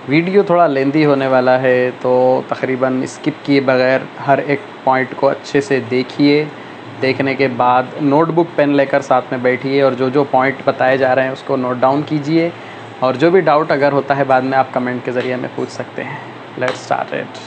Video थोड़ा लेंदी होने वाला है, तो तकरीबन स्किप किए बगैर हर एक पॉइंट को अच्छे से देखिए। देखने के बाद नोटबुक पेन लेकर साथ में बैठिए और जो जो पॉइंट बताए जा रहे हैं उसको नोट डाउन कीजिए। और जो भी डाउट अगर होता है बाद में आप कमेंट के ज़रिए हमें पूछ सकते हैं। Let's start it.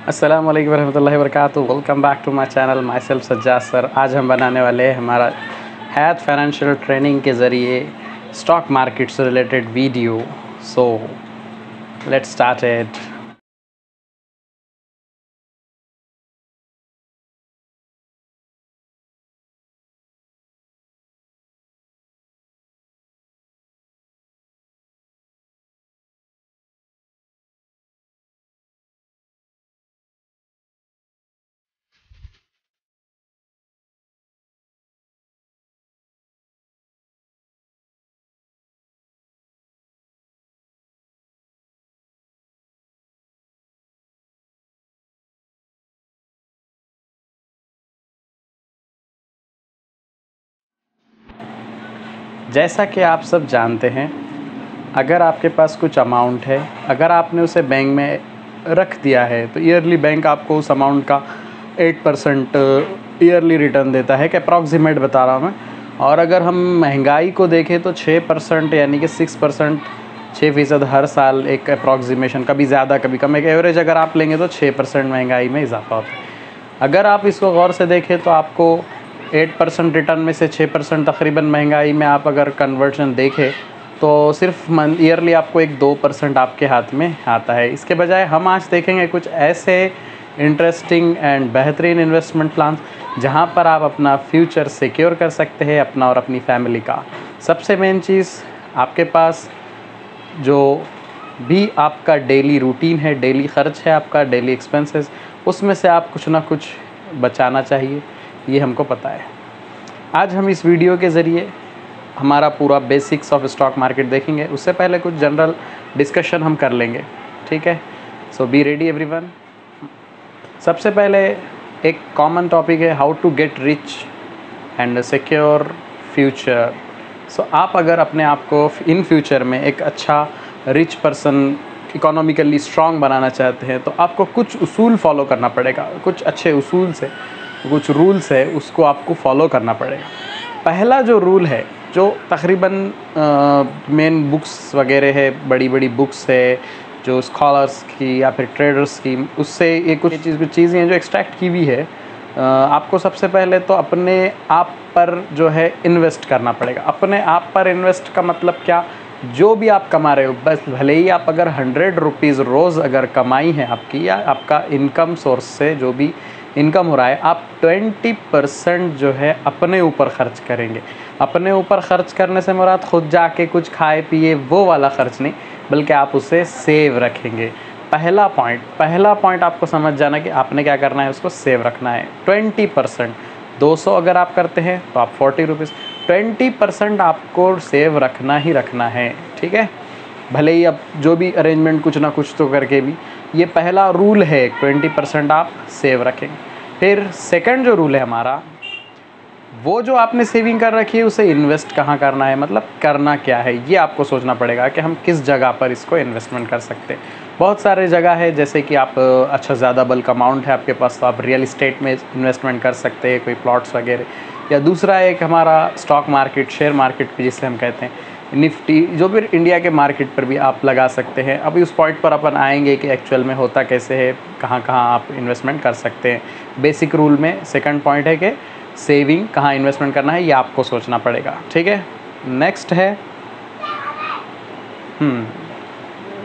अस्सलाम वालेकुम रहमतुल्लाहि व बरकातुहू। Welcome back to my channel, myself Sajjad sir. आज हम बनाने वाले हैं हमारा हैथ फाइनेंशियल ट्रेनिंग के ज़रिए स्टॉक मार्केट से related video. So let's start it. जैसा कि आप सब जानते हैं, अगर आपके पास कुछ अमाउंट है, अगर आपने उसे बैंक में रख दिया है तो ईयरली बैंक आपको उस अमाउंट का 8% ईयरली रिटर्न देता है, कि अप्रॉक्सीमेट बता रहा हूँ मैं। और अगर हम महंगाई को देखें तो 6% यानी कि 6%, 6% हर साल एक अप्रॉक्सीमेशन, कभी ज़्यादा कभी कम, एक एवरेज अगर आप लेंगे तो 6% महंगाई में इजाफा होता है। अगर आप इसको गौर से देखें तो आपको 8% रिटर्न में से 6% तकरीबन महंगाई में आप अगर कन्वर्जन देखें तो सिर्फ ईयरली आपको एक 2% आपके हाथ में आता है। इसके बजाय हम आज देखेंगे कुछ ऐसे इंटरेस्टिंग एंड बेहतरीन इन्वेस्टमेंट प्लान जहां पर आप अपना फ्यूचर सिक्योर कर सकते हैं, अपना और अपनी फैमिली का। सबसे मेन चीज़, आपके पास जो भी आपका डेली रूटीन है, डेली ख़र्च है, आपका डेली एक्सपेंसेस, उसमें से आप कुछ ना कुछ बचाना चाहिए, ये हमको पता है। आज हम इस वीडियो के ज़रिए हमारा पूरा बेसिक्स ऑफ स्टॉक मार्केट देखेंगे। उससे पहले कुछ जनरल डिस्कशन हम कर लेंगे, ठीक है। So be ready everyone. सबसे पहले एक कॉमन टॉपिक है how to get rich and secure future. So आप अगर अपने आप को इन फ्यूचर में एक अच्छा रिच पर्सन, इकोनॉमिकली स्ट्रॉन्ग बनाना चाहते हैं तो आपको कुछ उसूल फॉलो करना पड़ेगा। कुछ अच्छे उसूल से, कुछ रूल्स है, उसको आपको फॉलो करना पड़ेगा। पहला जो रूल है, जो तकरीबन मेन बुक्स वगैरह है, बड़ी बड़ी बुक्स है जो स्कॉलर्स की या फिर ट्रेडर्स की, उससे ये कुछ चीज़ें हैं जो एक्सट्रैक्ट की हुई है। आपको सबसे पहले तो अपने आप पर जो है इन्वेस्ट करना पड़ेगा। अपने आप पर इन्वेस्ट का मतलब क्या? जो भी आप कमा रहे हो, बस भले ही आप अगर 100 रुपीज़ रोज़ अगर कमाई है आपकी, या आपका इनकम सोर्स से जो भी इनकम हो रहा है, आप 20% जो है अपने ऊपर ख़र्च करेंगे। अपने ऊपर ख़र्च करने से मुराद खुद जाके कुछ खाए पिए वो वाला ख़र्च नहीं, बल्कि आप उसे सेव रखेंगे। पहला पॉइंट आपको समझ जाना कि आपने क्या करना है, उसको सेव रखना है। 20%, 200 अगर आप करते हैं तो आप 40 रुपीज़, 20% आपको सेव रखना ही रखना है, ठीक है। भले ही अब जो भी अरेंजमेंट कुछ ना कुछ तो करके भी, ये पहला रूल है, 20% आप सेव रखेंगे। फिर सेकंड जो रूल है हमारा, वो जो आपने सेविंग कर रखी है उसे इन्वेस्ट कहाँ करना है, मतलब करना क्या है, ये आपको सोचना पड़ेगा कि हम किस जगह पर इसको इन्वेस्टमेंट कर सकते हैं। बहुत सारे जगह है, जैसे कि आप अच्छा ज़्यादा बल्क अमाउंट है आपके पास तो आप रियल इस्टेट में इन्वेस्टमेंट कर सकते हैं, कोई प्लॉट्स वगैरह। या दूसरा एक हमारा स्टॉक मार्केट, शेयर मार्केट भी जिसे हम कहते हैं, निफ्टी, जो भी इंडिया के मार्केट पर भी आप लगा सकते हैं। अभी उस पॉइंट पर अपन आएंगे कि एक्चुअल में होता कैसे है, कहाँ कहाँ आप इन्वेस्टमेंट कर सकते हैं। बेसिक रूल में सेकंड पॉइंट है कि सेविंग कहाँ इन्वेस्टमेंट करना है, ये आपको सोचना पड़ेगा, ठीक है। नेक्स्ट है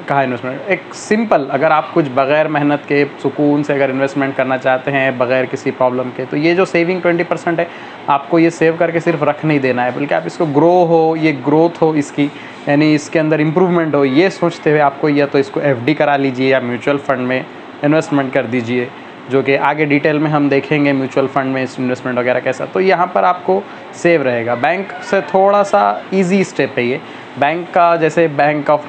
कहाँ इन्वेस्टमेंट, एक सिंपल, अगर आप कुछ बग़ैर मेहनत के सुकून से अगर इन्वेस्टमेंट करना चाहते हैं, बग़ैर किसी प्रॉब्लम के, तो ये जो सेविंग 20% है, आपको ये सेव करके सिर्फ रख नहीं देना है, बल्कि आप इसको ग्रो हो, ये ग्रोथ हो इसकी, यानी इसके अंदर इम्प्रूवमेंट हो, ये सोचते हुए आपको या तो इसको FD करा लीजिए या म्यूचुअल फ़ंड में इन्वेस्टमेंट कर दीजिए, जो कि आगे डिटेल में हम देखेंगे म्यूचुअल फ़ंड में इन्वेस्टमेंट वगैरह कैसा। तो यहाँ पर आपको सेव रहेगा। बैंक से थोड़ा सा ईजी स्टेप है ये। बैंक का, जैसे बैंक ऑफ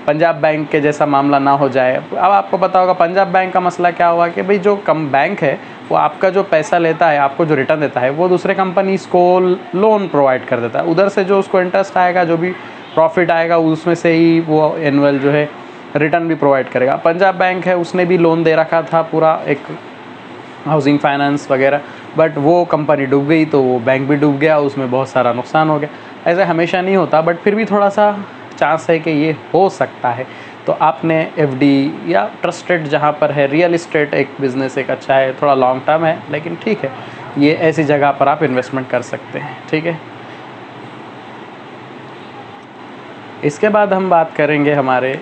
पंजाब बैंक के जैसा मामला ना हो जाए। अब आपको पता होगा पंजाब बैंक का मसला क्या हुआ कि भाई जो कम बैंक है वो आपका जो पैसा लेता है, आपको जो रिटर्न देता है, वो दूसरे कंपनीज़ को लोन प्रोवाइड कर देता है। उधर से जो उसको इंटरेस्ट आएगा, जो भी प्रॉफिट आएगा, उसमें से ही वो एनुअल जो है रिटर्न भी प्रोवाइड करेगा। पंजाब बैंक है, उसने भी लोन दे रखा था पूरा, एक हाउसिंग फाइनेंस वगैरह, बट वो कंपनी डूब गई तो वो बैंक भी डूब गया, उसमें बहुत सारा नुकसान हो गया। ऐसा हमेशा नहीं होता, बट फिर भी थोड़ा सा चांस है कि ये हो सकता है। तो आपने एफडी या ट्रस्टेड जहाँ पर है, रियल इस्टेट एक बिज़नेस एक अच्छा है, थोड़ा लॉन्ग टर्म है लेकिन ठीक है, ये ऐसी जगह पर आप इन्वेस्टमेंट कर सकते हैं। ठीक है, इसके बाद हम बात करेंगे हमारे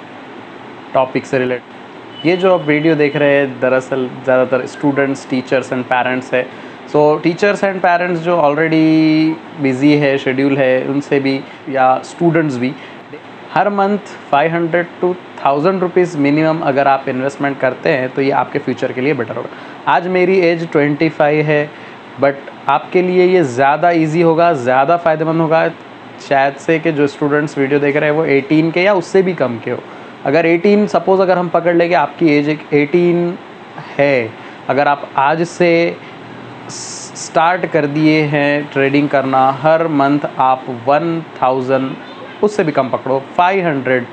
टॉपिक से रिलेटेड। ये जो आप वीडियो देख रहे हैं दरअसल ज़्यादातर स्टूडेंट्स, टीचर्स एंड पेरेंट्स है। सो टीचर्स एंड पेरेंट्स जो ऑलरेडी बिज़ी है, शेड्यूल है, उनसे भी या स्टूडेंट्स भी हर मंथ 500 to 1000 रुपीज़ मिनिमम अगर आप इन्वेस्टमेंट करते हैं तो ये आपके फ्यूचर के लिए बेटर होगा। आज मेरी एज 25 है, बट आपके लिए ये ज़्यादा इजी होगा, ज़्यादा फ़ायदेमंद होगा शायद से कि जो स्टूडेंट्स वीडियो देख रहे हैं वो 18 के या उससे भी कम के हो। अगर 18 सपोज़ अगर हम पकड़ लेंगे आपकी एज 18 है, अगर आप आज से स्टार्ट कर दिए हैं ट्रेडिंग करना, हर मंथ आप 1000, उससे भी कम पकड़ो 500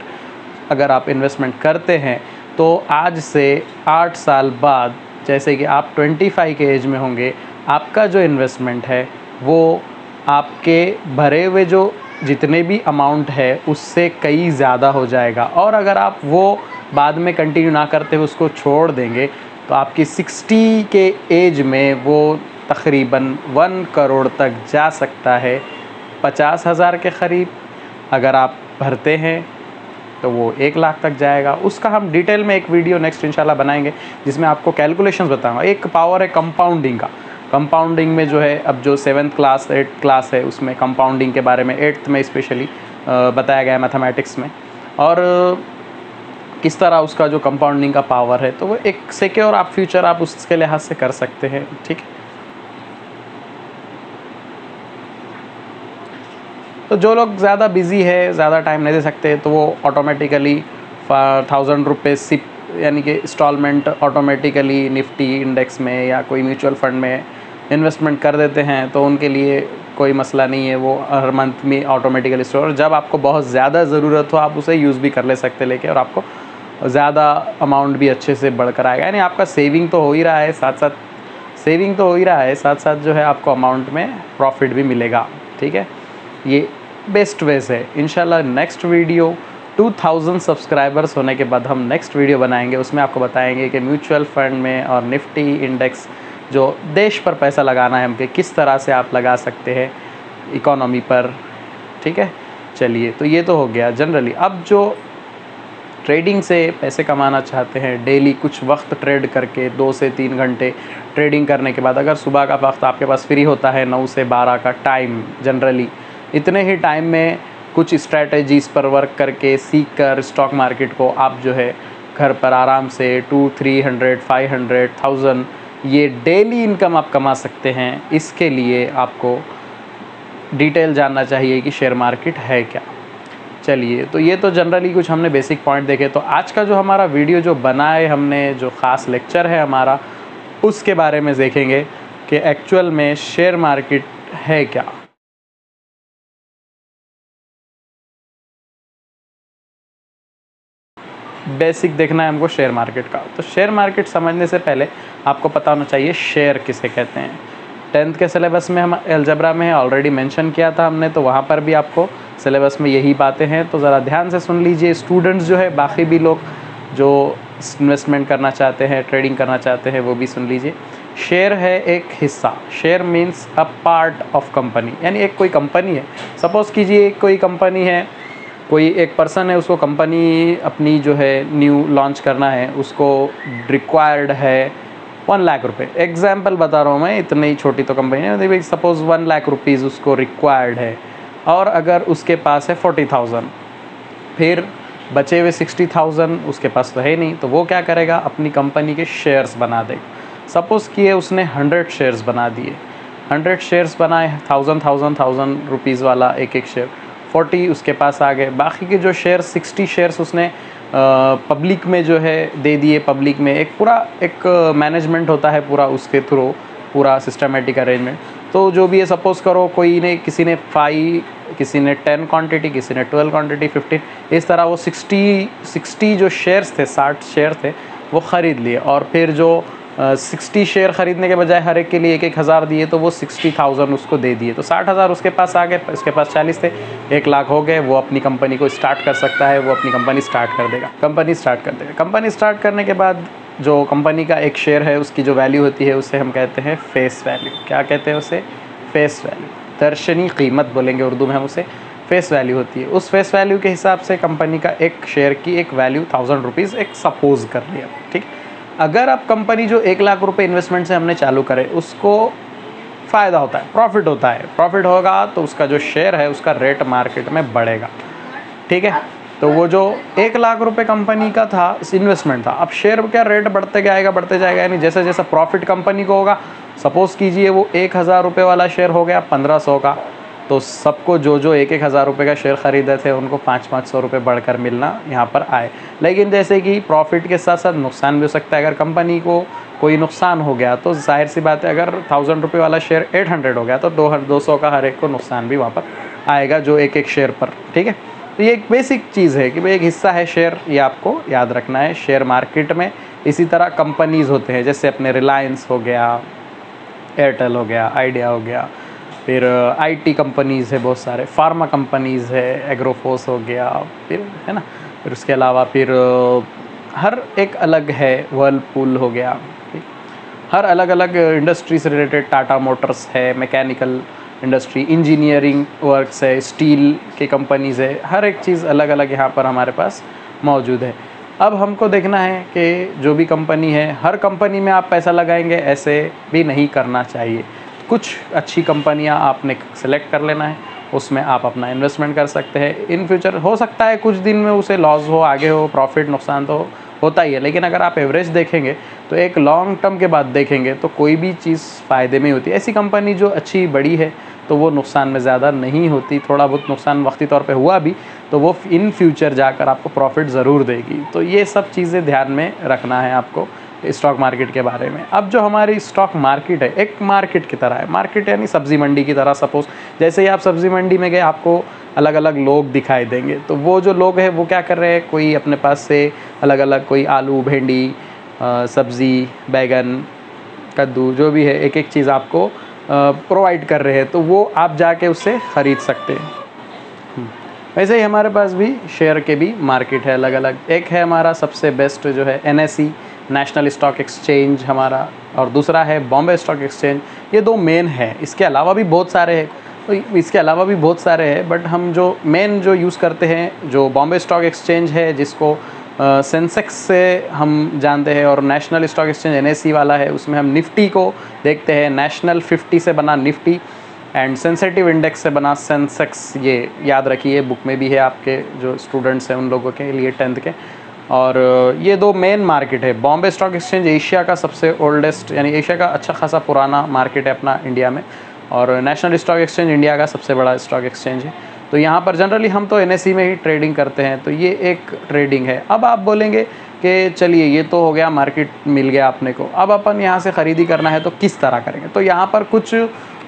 अगर आप इन्वेस्टमेंट करते हैं तो आज से 8 साल बाद जैसे कि आप 25 के एज में होंगे, आपका जो इन्वेस्टमेंट है वो आपके भरे हुए जो जितने भी अमाउंट है उससे कई ज़्यादा हो जाएगा। और अगर आप वो बाद में कंटिन्यू ना करते हुए उसको छोड़ देंगे तो आपकी 60 के एज में वो तकरीबन 1 करोड़ तक जा सकता है। 50,000 के करीब अगर आप भरते हैं तो वो 1 लाख तक जाएगा। उसका हम डिटेल में एक वीडियो नेक्स्ट इंशाल्लाह बनाएंगे जिसमें आपको कैलकुलेशंस बताऊंगा। एक पावर है कंपाउंडिंग का। कंपाउंडिंग में जो है अब जो 7th क्लास 8th क्लास है उसमें कंपाउंडिंग के बारे में 8th में स्पेशली बताया गया है मैथमेटिक्स में, और किस तरह उसका जो कंपाउंडिंग का पावर है, तो वो एक सिक्योर आप फ्यूचर आप उसके लिहाज से कर सकते हैं। ठीक है, तो जो लोग ज़्यादा बिज़ी है, ज़्यादा टाइम नहीं दे सकते, तो वो ऑटोमेटिकली 1000 रुपये सिप यानी कि इंस्टॉलमेंट ऑटोमेटिकली निफ्टी इंडेक्स में या कोई म्यूचुअल फंड में इन्वेस्टमेंट कर देते हैं, तो उनके लिए कोई मसला नहीं है। वो हर मंथ में ऑटोमेटिकली स्टोर, जब आपको बहुत ज़्यादा ज़रूरत हो आप उसे यूज़ भी कर ले सकते लेके, और आपको ज़्यादा अमाउंट भी अच्छे से बढ़कर आएगा। यानी आपका सेविंग तो हो ही रहा है, साथ साथ जो है आपको अमाउंट में प्रॉफिट भी मिलेगा। ठीक है, ये बेस्ट वेज है। इंशाल्लाह नेक्स्ट वीडियो 2000 सब्सक्राइबर्स होने के बाद हम नेक्स्ट वीडियो बनाएंगे, उसमें आपको बताएंगे कि म्यूचुअल फंड में और निफ्टी इंडेक्स जो देश पर पैसा लगाना है हमके, किस तरह से आप लगा सकते हैं इकोनॉमी पर। ठीक है, चलिए, तो ये तो हो गया जनरली। अब जो ट्रेडिंग से पैसे कमाना चाहते हैं, डेली कुछ वक्त ट्रेड करके 2 से 3 घंटे ट्रेडिंग करने के बाद, अगर सुबह का वक्त आपके पास फ्री होता है 9 से 12 का टाइम, जनरली इतने ही टाइम में कुछ स्ट्रैटेजीज़ पर वर्क करके सीख कर स्टॉक मार्केट को आप जो है घर पर आराम से 200-300 500 1000 ये डेली इनकम आप कमा सकते हैं। इसके लिए आपको डिटेल जानना चाहिए कि शेयर मार्केट है क्या। चलिए, तो ये तो जनरली कुछ हमने बेसिक पॉइंट देखे। तो आज का जो हमारा वीडियो जो बनाए हमने, जो ख़ास लेक्चर है हमारा, उसके बारे में देखेंगे कि एक्चुअल में शेयर मार्केट है क्या। बेसिक देखना है हमको शेयर मार्केट का। तो शेयर मार्केट समझने से पहले आपको पता होना चाहिए शेयर किसे कहते हैं। 10th के सिलेबस में हम अलजेब्रा में ऑलरेडी मेंशन किया था हमने, तो वहाँ पर भी आपको सिलेबस में यही बातें हैं। तो ज़रा ध्यान से सुन लीजिए स्टूडेंट्स जो है, बाकी भी लोग जो इन्वेस्टमेंट करना चाहते हैं, ट्रेडिंग करना चाहते हैं, वो भी सुन लीजिए। शेयर है एक हिस्सा। Share means a part of company, यानी एक कोई कंपनी है। सपोज़ कीजिए कोई कंपनी है, कोई एक पर्सन है, उसको कंपनी अपनी जो है न्यू लॉन्च करना है, उसको रिक्वायर्ड है 1 लाख रुपये। एग्जाम्पल बता रहा हूँ मैं, इतनी छोटी तो कंपनी है। सपोज़ 1 लाख रुपीज़ उसको रिक्वायर्ड है, और अगर उसके पास है 40,000, फिर बचे हुए 60,000 उसके पास तो है नहीं, तो वो क्या करेगा, अपनी कंपनी के शेयर्स बना देगा। सपोज़ किए उसने 100 शेयर्स बना दिए, 100 शेयर्स बनाए, 1000 रुपीज़ वाला एक एक शेयर, 40 उसके पास आ गए। बाकी के जो शेयर 60 शेयर्स उसने पब्लिक में जो है दे दिए। पब्लिक में एक पूरा एक मैनेजमेंट होता है पूरा, उसके थ्रू पूरा सिस्टमेटिक अरेंजमेंट। तो जो भी है, सपोज़ करो कोई ने, किसी ने 5, किसी ने 10 क्वांटिटी, किसी ने 12 क्वांटिटी, 15, इस तरह वो 60 जो शेयर्स थे, 60 शेयर थे, वो ख़रीद लिए। और फिर जो 60 शेयर ख़रीदने के बजाय हर एक के लिए 1,000 दिए तो वो 60,000 उसको दे दिए, तो 60,000 उसके पास आ गए, उसके पास 40 थे, 1 लाख हो गए। वो अपनी कंपनी को स्टार्ट कर सकता है, वो अपनी कंपनी स्टार्ट कर देगा, कंपनी स्टार्ट करने के बाद जो कंपनी का एक शेयर है उसकी जो वैल्यू होती है उसे हम कहते हैं फेस वैल्यू। क्या कहते हैं उसे? फेस वैल्यू, दर्शनी कीमत बोलेंगे उर्दू में हम उसे। फेस वैल्यू होती है, उस फेस वैल्यू के हिसाब से कंपनी का एक शेयर की एक वैल्यू 1000 रुपीज़ एक सपोज़ कर लिया, ठीक। अगर आप कंपनी जो 1 लाख रुपए इन्वेस्टमेंट से हमने चालू करे उसको फ़ायदा होता है, प्रॉफिट होता है, प्रॉफिट होगा तो उसका जो शेयर है उसका रेट मार्केट में बढ़ेगा, ठीक है। तो वो जो 1 लाख रुपए कंपनी का था, इन्वेस्टमेंट था, अब शेयर क्या रेट बढ़ते जाएगा, यानी जैसे जैसा प्रॉफिट कंपनी को होगा, सपोज़ कीजिए वो 1,000 रुपये वाला शेयर हो गया 1500 का, तो सबको जो 1,000 रुपये का शेयर ख़रीदे थे उनको 500 रुपये बढ़कर मिलना यहाँ पर आए। लेकिन जैसे कि प्रॉफिट के साथ साथ नुकसान भी हो सकता है। अगर कंपनी को कोई नुकसान हो गया तो जाहिर सी बात है, अगर 1000 रुपये वाला शेयर 800 हो गया तो 200 का हर एक को नुकसान भी वहाँ पर आएगा, जो एक शेयर पर, ठीक है। तो ये एक बेसिक चीज़ है कि भाई एक हिस्सा है शेयर, ये आपको याद रखना है शेयर मार्केट में। इसी तरह कंपनीज़ होते हैं, जैसे अपने रिलायंस हो गया, एयरटेल हो गया, आइडिया हो गया, फिर आईटी कंपनीज़ है बहुत सारे, फार्मा कंपनीज़ है, एग्रोफोस हो गया, फिर है ना, फिर उसके अलावा फिर हर एक अलग है, वर्लपूल हो गया, हर अलग अलग इंडस्ट्री से रिलेटेड, टाटा मोटर्स है, मैकेनिकल इंडस्ट्री, इंजीनियरिंग वर्क्स है, स्टील की कंपनीज़ है, हर एक चीज़ अलग अलग यहाँ पर हमारे पास मौजूद है। अब हमको देखना है कि जो भी कंपनी है, हर कंपनी में आप पैसा लगाएंगे ऐसे भी नहीं करना चाहिए। कुछ अच्छी कंपनियां आपने सेलेक्ट कर लेना है, उसमें आप अपना इन्वेस्टमेंट कर सकते हैं। इन फ्यूचर हो सकता है कुछ दिन में उसे लॉस हो, आगे हो प्रॉफिट, नुकसान तो होता ही है, लेकिन अगर आप एवरेज देखेंगे तो एक लॉन्ग टर्म के बाद देखेंगे तो कोई भी चीज़ फ़ायदे में होती है। ऐसी कंपनी जो अच्छी बड़ी है तो वो नुकसान में ज़्यादा नहीं होती, थोड़ा बहुत नुकसान वक्ती तौर पे हुआ भी तो वो इन फ्यूचर जाकर आपको प्रॉफिट ज़रूर देगी। तो ये सब चीज़ें ध्यान में रखना है आपको स्टॉक मार्केट के बारे में। अब जो हमारी स्टॉक मार्केट है, एक मार्केट की तरह है। मार्केट यानी सब्ज़ी मंडी की तरह। सपोज़ जैसे ही आप सब्ज़ी मंडी में गए, आपको अलग अलग लोग दिखाई देंगे, तो वो जो लोग हैं वो क्या कर रहे हैं, कोई अपने पास से अलग अलग, कोई आलू, भिंडी, सब्ज़ी, बैगन, कद्दू, जो भी है एक एक चीज़ आपको प्रोवाइड कर रहे हैं, तो वो आप जाके उससे ख़रीद सकते हैं। वैसे ही हमारे पास भी शेयर के भी मार्केट है अलग अलग। एक है हमारा सबसे बेस्ट जो है NSE, नेशनल स्टॉक एक्सचेंज हमारा, और दूसरा है बॉम्बे स्टॉक एक्सचेंज। ये दो मेन है, इसके अलावा भी बहुत सारे हैं, तो इसके अलावा भी बहुत सारे हैं, बट हम जो मेन जो यूज़ करते हैं, जो बॉम्बे स्टॉक एक्सचेंज है, जिसको सेंसेक्स से हम जानते हैं, और नेशनल स्टॉक एक्सचेंज NSE वाला है, उसमें हम निफ्टी को देखते हैं। नेशनल 50 से बना निफ्टी एंड सेंसिटिव इंडेक्स से बना सेंसेक्स, ये याद रखिए, बुक में भी है आपके जो स्टूडेंट्स हैं उन लोगों के लिए 10th के। और ये दो मेन मार्केट है। बॉम्बे स्टॉक एक्सचेंज एशिया का सबसे ओल्डेस्ट, यानी एशिया का अच्छा खासा पुराना मार्केट है अपना इंडिया में, और नेशनल स्टॉक एक्सचेंज इंडिया का सबसे बड़ा स्टॉक एक्सचेंज है। तो यहाँ पर जनरली हम तो NSE में ही ट्रेडिंग करते हैं, तो ये एक ट्रेडिंग है। अब आप बोलेंगे कि चलिए ये तो हो गया, मार्केट मिल गया अपने को, अब अपन यहाँ से ख़रीदी करना है तो किस तरह करेंगे। तो यहाँ पर कुछ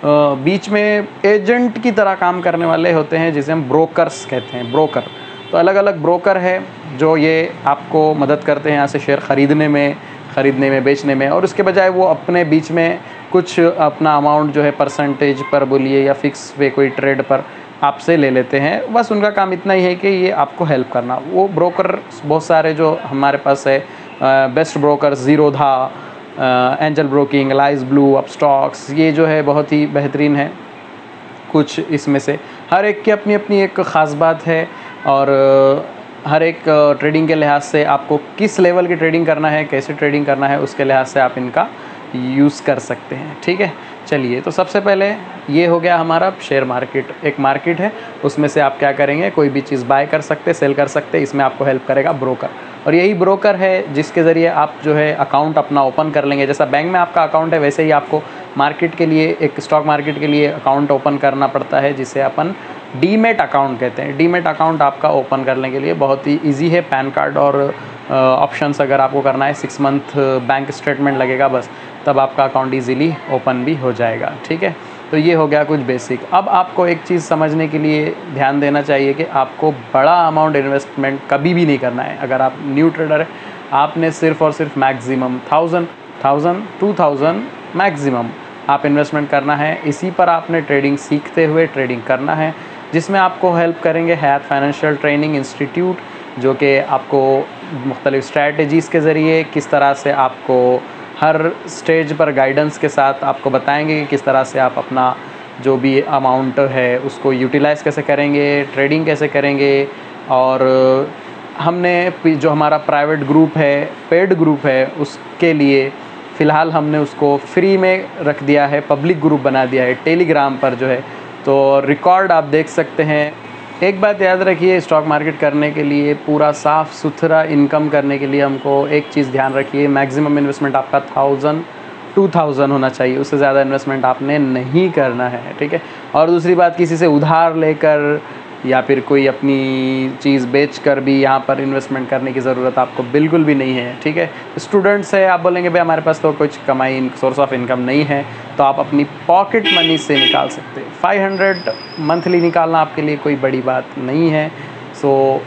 बीच में एजेंट की तरह काम करने वाले होते हैं, जिसे हम ब्रोकर्स कहते हैं, ब्रोकर। तो अलग अलग ब्रोकर है जो ये आपको मदद करते हैं यहाँ से शेयर ख़रीदने में, बेचने में, और उसके बजाय वो अपने बीच में कुछ अपना अमाउंट जो है परसेंटेज पर बोलिए या फिक्स पे कोई ट्रेड पर आपसे ले लेते हैं। बस उनका काम इतना ही है कि ये आपको हेल्प करना। वो ब्रोकर बहुत सारे जो हमारे पास है, best broker, Zerodha, Angel broking, Alice Blue, Upstox, ये जो है बहुत ही बेहतरीन है। कुछ इसमें से हर एक की अपनी अपनी एक ख़ास बात है, और हर एक ट्रेडिंग के लिहाज से आपको किस लेवल की ट्रेडिंग करना है, कैसे ट्रेडिंग करना है, उसके लिहाज से आप इनका यूज़ कर सकते हैं। ठीक है, चलिए, तो सबसे पहले ये हो गया हमारा शेयर मार्केट। एक मार्केट है, उसमें से आप क्या करेंगे, कोई भी चीज़ बाय कर सकते, सेल कर सकते। इसमें आपको हेल्प करेगा ब्रोकर, और यही ब्रोकर है जिसके ज़रिए आप जो है अकाउंट अपना ओपन कर लेंगे। जैसा बैंक में आपका अकाउंट है, वैसे ही आपको मार्केट के लिए, एक स्टॉक मार्केट के लिए अकाउंट ओपन करना पड़ता है, जिसे अपन डीमेट अकाउंट कहते हैं। डीमेट अकाउंट आपका ओपन करने के लिए बहुत ही ईजी है। पैन कार्ड और ऑप्शंस अगर आपको करना है, 6 मंथ बैंक स्टेटमेंट लगेगा, बस तब आपका अकाउंट ईजीली ओपन भी हो जाएगा। ठीक है, तो ये हो गया कुछ बेसिक। अब आपको एक चीज़ समझने के लिए ध्यान देना चाहिए कि आपको बड़ा अमाउंट इन्वेस्टमेंट कभी भी नहीं करना है। अगर आप न्यू ट्रेडर है, आपने सिर्फ और सिर्फ मैक्सिमम 1000 1000 2000 मैक्सिमम आप इन्वेस्टमेंट करना है। इसी पर आपने ट्रेडिंग सीखते हुए ट्रेडिंग करना है, जिसमें आपको हेल्प करेंगे हयात फाइनेंशियल ट्रेनिंग इंस्टीट्यूट, जो कि आपको मुख्तलिफ़ स्ट्रैटेजीज़ के ज़रिए किस तरह से आपको हर स्टेज पर गाइडेंस के साथ आपको बताएंगे कि किस तरह से आप अपना जो भी अमाउंट है उसको यूटिलाइज़ कैसे करेंगे, ट्रेडिंग कैसे करेंगे। और हमने जो हमारा प्राइवेट ग्रुप है, पेड ग्रुप है, उसके लिए फ़िलहाल हमने उसको फ्री में रख दिया है, पब्लिक ग्रुप बना दिया है टेलीग्राम पर जो है, तो रिकॉर्ड आप देख सकते हैं। एक बात याद रखिए, स्टॉक मार्केट करने के लिए पूरा साफ़ सुथरा इनकम करने के लिए हमको एक चीज़ ध्यान रखिए, मैक्सिमम इन्वेस्टमेंट आपका 1000 2000 होना चाहिए, उससे ज़्यादा इन्वेस्टमेंट आपने नहीं करना है, ठीक है। और दूसरी बात, किसी से उधार लेकर या फिर कोई अपनी चीज़ बेच कर भी यहाँ पर इन्वेस्टमेंट करने की ज़रूरत आपको बिल्कुल भी नहीं है, ठीक है। स्टूडेंट्स है, आप बोलेंगे भाई हमारे पास तो कुछ कमाई सोर्स ऑफ इनकम नहीं है, तो आप अपनी पॉकेट मनी से निकाल सकते हैं। 500 मंथली निकालना आपके लिए कोई बड़ी बात नहीं है। सो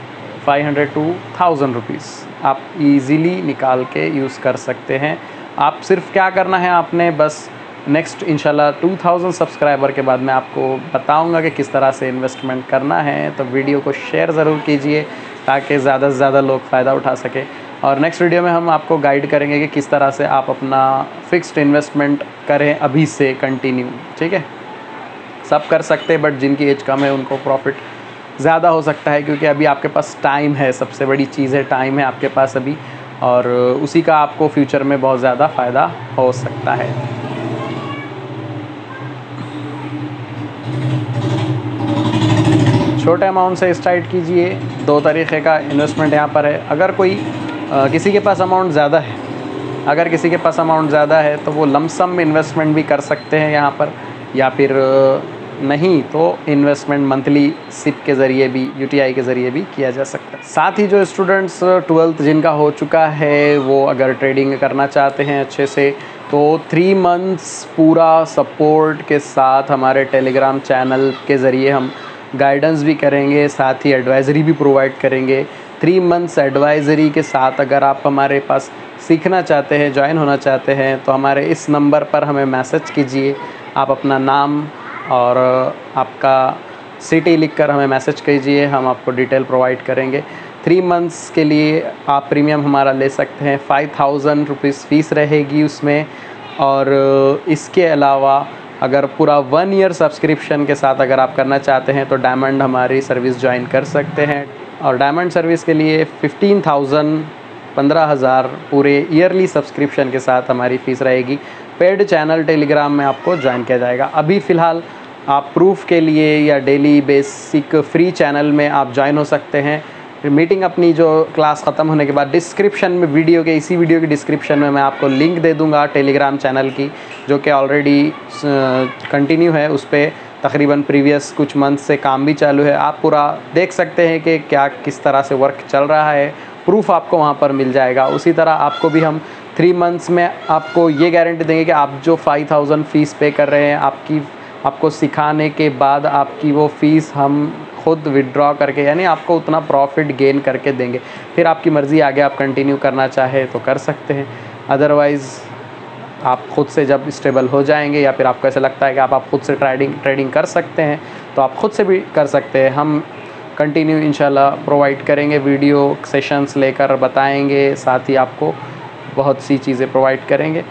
500 to 1000 रुपीज़ आप इजीली निकाल के यूज़ कर सकते हैं। आप सिर्फ क्या करना है, आपने बस नेक्स्ट इंशाल्लाह 2000 सब्सक्राइबर के बाद मैं आपको बताऊंगा कि किस तरह से इन्वेस्टमेंट करना है, तो वीडियो को शेयर ज़रूर कीजिए ताकि ज़्यादा से ज़्यादा लोग फ़ायदा उठा सकें। और नेक्स्ट वीडियो में हम आपको गाइड करेंगे कि किस तरह से आप अपना फ़िक्स्ड इन्वेस्टमेंट करें अभी से कंटिन्यू, ठीक है। सब कर सकते हैं, बट जिनकी एज कम है उनको प्रॉफिट ज़्यादा हो सकता है, क्योंकि अभी आपके पास टाइम है, सबसे बड़ी चीज़ है टाइम है आपके पास अभी, और उसी का आपको फ्यूचर में बहुत ज़्यादा फ़ायदा हो सकता है। छोटे अमाउंट से स्टार्ट कीजिए। 2 तरीक़े का इन्वेस्टमेंट यहाँ पर है। अगर कोई किसी के पास अमाउंट ज़्यादा है, अगर किसी के पास अमाउंट ज़्यादा है तो वो लमसम इन्वेस्टमेंट भी कर सकते हैं यहाँ पर, या फिर नहीं तो इन्वेस्टमेंट मंथली सिप के ज़रिए भी, यूटीआई के ज़रिए भी किया जा सकता है। साथ ही जो स्टूडेंट्स 12th जिनका हो चुका है, वो अगर ट्रेडिंग करना चाहते हैं अच्छे से, तो 3 मंथ्स पूरा सपोर्ट के साथ हमारे टेलीग्राम चैनल के ज़रिए हम गाइडेंस भी करेंगे, साथ ही एडवाइज़री भी प्रोवाइड करेंगे। 3 मंथ्स एडवाइज़री के साथ अगर आप हमारे पास सीखना चाहते हैं, ज्वाइन होना चाहते हैं, तो हमारे इस नंबर पर हमें मैसेज कीजिए। आप अपना नाम और आपका सिटी लिखकर हमें मैसेज कीजिए, हम आपको डिटेल प्रोवाइड करेंगे। 3 मंथ्स के लिए आप प्रीमियम हमारा ले सकते हैं। 5000 रुपीज़ फ़ीस रहेगी उसमें, और इसके अलावा अगर पूरा 1 ईयर सब्सक्रिप्शन के साथ अगर आप करना चाहते हैं तो डायमंड हमारी सर्विस ज्वाइन कर सकते हैं। और डायमंड सर्विस के लिए 15,000 पूरे ईयरली सब्सक्रिप्शन के साथ हमारी फ़ीस रहेगी। पेड चैनल टेलीग्राम में आपको ज्वाइन किया जाएगा। अभी फ़िलहाल आप प्रूफ के लिए या डेली बेसिक फ्री चैनल में आप ज्वाइन हो सकते हैं। मीटिंग अपनी जो क्लास ख़त्म होने के बाद डिस्क्रिप्शन में, इसी वीडियो की डिस्क्रिप्शन में मैं आपको लिंक दे दूंगा टेलीग्राम चैनल की, जो कि ऑलरेडी कंटिन्यू है। उस पर तकरीबन प्रीवियस कुछ मंथ से काम भी चालू है। आप पूरा देख सकते हैं कि क्या किस तरह से वर्क चल रहा है, प्रूफ आपको वहाँ पर मिल जाएगा। उसी तरह आपको भी हम 3 मंथ्स में आपको ये गारंटी देंगे कि आप जो 5000 फ़ीस पे कर रहे हैं, आपको सिखाने के बाद आपकी वो फ़ीस हम खुद विड्रॉ करके, यानी आपको उतना प्रॉफिट गेन करके देंगे। फिर आपकी मर्ज़ी, आगे आप कंटिन्यू करना चाहे तो कर सकते हैं, अदरवाइज़ आप खुद से जब स्टेबल हो जाएंगे, या फिर आपको ऐसा लगता है कि आप खुद से ट्रेडिंग कर सकते हैं, तो आप खुद से भी कर सकते हैं। हम कंटिन्यू इंशाल्लाह प्रोवाइड करेंगे, वीडियो सेशंस लेकर बताएंगे, साथ ही आपको बहुत सी चीज़ें प्रोवाइड करेंगे।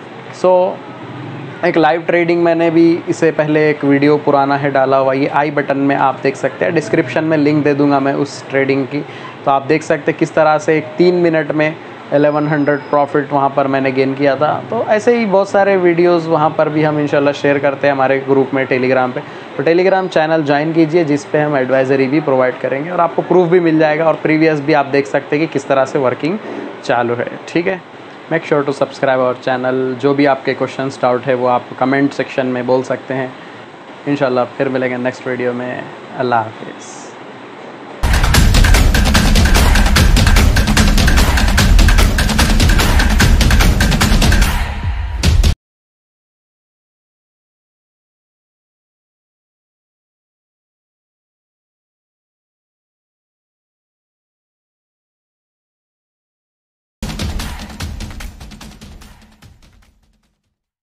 एक लाइव ट्रेडिंग मैंने भी इससे पहले एक वीडियो पुराना है डाला हुआ, ये आई बटन में आप देख सकते हैं, डिस्क्रिप्शन में लिंक दे दूंगा मैं उस ट्रेडिंग की, तो आप देख सकते हैं किस तरह से एक 3 मिनट में 1100 प्रॉफिट वहाँ पर मैंने गेन किया था। तो ऐसे ही बहुत सारे वीडियोस वहाँ पर भी हम इंशाल्लाह शेयर करते हैं हमारे ग्रुप में टेलीग्राम पे। तो टेलीग्राम चैनल ज्वाइन कीजिए, जिस पे हम एडवाइज़री भी प्रोवाइड करेंगे और आपको प्रूफ भी मिल जाएगा, और प्रीवियस भी आप देख सकते हैं कि किस तरह से वर्किंग चालू है। ठीक है, make sure to subscribe our channel. जो भी आपके क्वेश्चंस डाउट है वो आप कमेंट सेक्शन में बोल सकते हैं। इंशाल्लाह फिर मिलेंगे नेक्स्ट वीडियो में। अल्लाह हाफिज़।